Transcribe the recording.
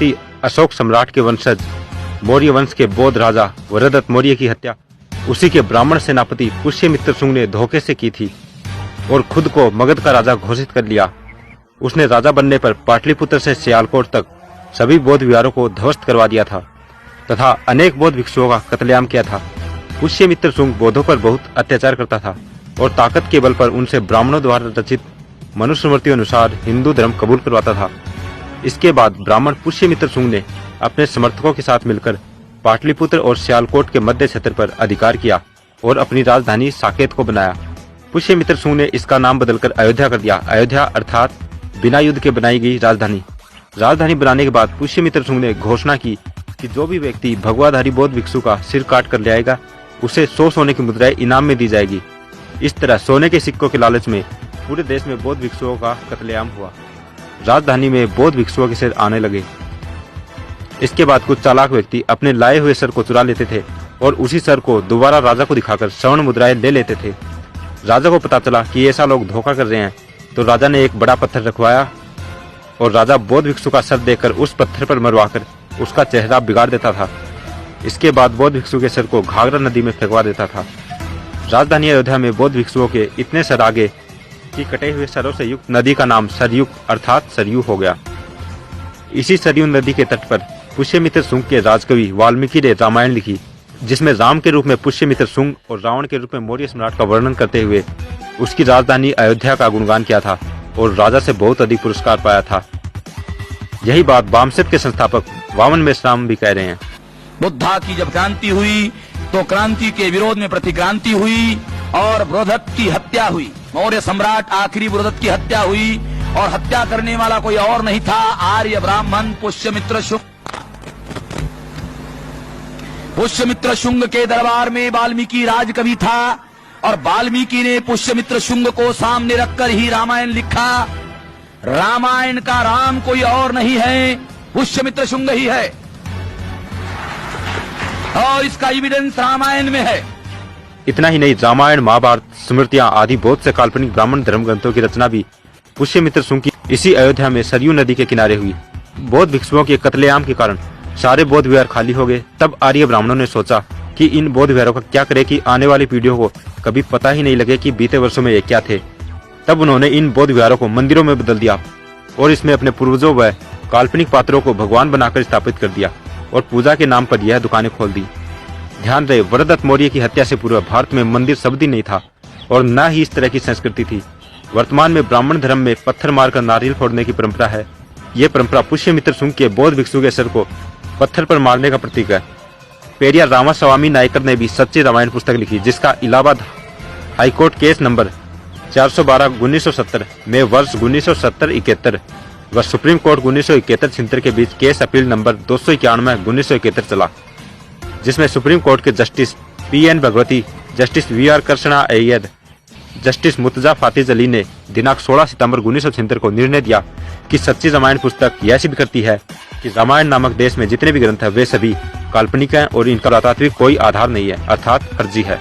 हस्ती अशोक सम्राट के वंशज मौर्य वंश के बौद्ध राजा वरदत्त मौर्य की हत्या उसी के ब्राह्मण सेनापति पुष्यमित्र शुंग ने धोखे से की थी और खुद को मगध का राजा घोषित कर लिया। उसने राजा बनने पर पाटलिपुत्र से सियालकोट तक सभी बौद्ध विहारों को ध्वस्त करवा दिया था तथा अनेक बौद्ध भिक्षुओं का कत्लेआम किया था। पुष्यमित्र शुंग बौद्धों पर बहुत अत्याचार करता था और ताकत के बल पर उनसे ब्राह्मणों द्वारा रचित मनुस्मृति अनुसार हिंदू धर्म कबूल करवाता था। इसके बाद ब्राह्मण पुष्यमित्र शुंग ने अपने समर्थकों के साथ मिलकर पाटलिपुत्र और सियालकोट के मध्य क्षेत्र पर अधिकार किया और अपनी राजधानी साकेत को बनाया। पुष्यमित्र शुंग ने इसका नाम बदलकर अयोध्या कर दिया। अयोध्या अर्थात बिना युद्ध के बनाई गई राजधानी। राजधानी बनाने के बाद पुष्यमित्र शुंग ने घोषणा की कि जो भी व्यक्ति भगवाधारी बौद्ध भिक्षु का सिर काट कर ले आएगा उसे 100 सोने की मुद्राएं इनाम में दी जाएगी। इस तरह सोने के सिक्कों के लालच में पूरे देश में बौद्ध भिक्षुओं का कत्लेआम हुआ। राजधानी में बौद्ध भिक्षुओं के सिर आने लगे। इसके बाद कुछ चालाक व्यक्ति अपने लाए हुए सर को चुरा लेते थे और उसी सर को दोबारा राजा को दिखाकर स्वर्ण मुद्राएं ले लेते थे। राजा को पता चला कि ऐसा लोग धोखा कर रहे हैं तो राजा ने एक बड़ा पत्थर रखवाया और राजा बौद्ध भिक्षु का सर देकर उस पत्थर पर मरवाकर उसका चेहरा बिगाड़ देता था। इसके बाद बौद्ध भिक्षु के सर को घाघरा नदी में फेंकवा देता था। राजधानी अयोध्या में बौद्ध भिक्षुओं के इतने सर आगे कि कटे हुए सरों से युक्त नदी का नाम सरयुक्त अर्थात सरयू हो गया। इसी सरयू नदी के तट पर पुष्यमित्र शुंग के राजकवि वाल्मीकि ने रामायण लिखी, जिसमें राम के रूप में पुष्यमित्र शुंग और रावण के रूप में मौर्य सम्राट का वर्णन करते हुए उसकी राजधानी अयोध्या का गुणगान किया था और राजा से बहुत अधिक पुरस्कार पाया था। यही बात वामसेत के संस्थापक वामन मेश्राम भी कह रहे हैं। बुद्धा की जब क्रांति हुई तो क्रांति के विरोध में प्रतिक्रांति हुई और बृहदत्त की हत्या हुई। मौर्य सम्राट आखिरी बृहदत्त की हत्या हुई और हत्या करने वाला कोई और नहीं था, आर्य ब्राह्मण पुष्यमित्र शुंग। पुष्यमित्र शुंग के दरबार में वाल्मीकि राजकवि था और वाल्मीकि ने पुष्यमित्र शुंग को सामने रखकर ही रामायण लिखा। रामायण का राम कोई और नहीं है, पुष्यमित्र शुंग ही है और इसका एविडेंस रामायण में है। इतना ही नहीं, रामायण महाभारत स्मृतियां आदि बहुत से काल्पनिक ब्राह्मण धर्म ग्रंथों की रचना भी पुष्यमित्र शुंग की इसी अयोध्या में सरयू नदी के किनारे हुई। बौद्ध भिक्षुओं के कत्लेआम के कारण सारे बौद्ध विहार खाली हो गए। तब आर्य ब्राह्मणों ने सोचा कि इन बौद्ध विहारों का क्या करें कि आने वाली पीढ़ियों को कभी पता ही नहीं लगे कि बीते वर्षों में ये क्या थे। तब उन्होंने इन बौद्ध विहारों को मंदिरों में बदल दिया और इसमें अपने पूर्वजों व काल्पनिक पात्रों को भगवान बनाकर स्थापित कर दिया और पूजा के नाम पर यह दुकानें खोल दी। ध्यान रहे, वरदत्त मौर्य की हत्या से पूर्व भारत में मंदिर शब्द ही नहीं था और न ही इस तरह की संस्कृति थी। वर्तमान में ब्राह्मण धर्म में पत्थर मारकर नारियल फोड़ने की परंपरा है। ये परंपरा पुष्यमित्र शुंग के बौद्ध भिक्षु के सर को पत्थर पर मारने का प्रतीक है। पेरिया रामास्वामी नायकर ने भी सच्ची रामायण पुस्तक लिखी, जिसका इलाहाबाद हाईकोर्ट केस नंबर 412/1970 में वर्ष 1970-71 व सुप्रीम कोर्ट 1971-76 के बीच केस अपील नंबर 291/1971 चला, जिसमें सुप्रीम कोर्ट के justice P.N. Bhagwati, justice V.R. Krishna Iyer, justice Murtaza फातिज अली ने दिनांक 16 सितंबर 1976 को निर्णय दिया कि सच्ची रामायण पुस्तक यह सिद्ध करती है कि रामायण नामक देश में जितने भी ग्रंथ हैं वे सभी काल्पनिक हैं और इनका पुरातात्विक कोई आधार नहीं है, अर्थात फर्जी है।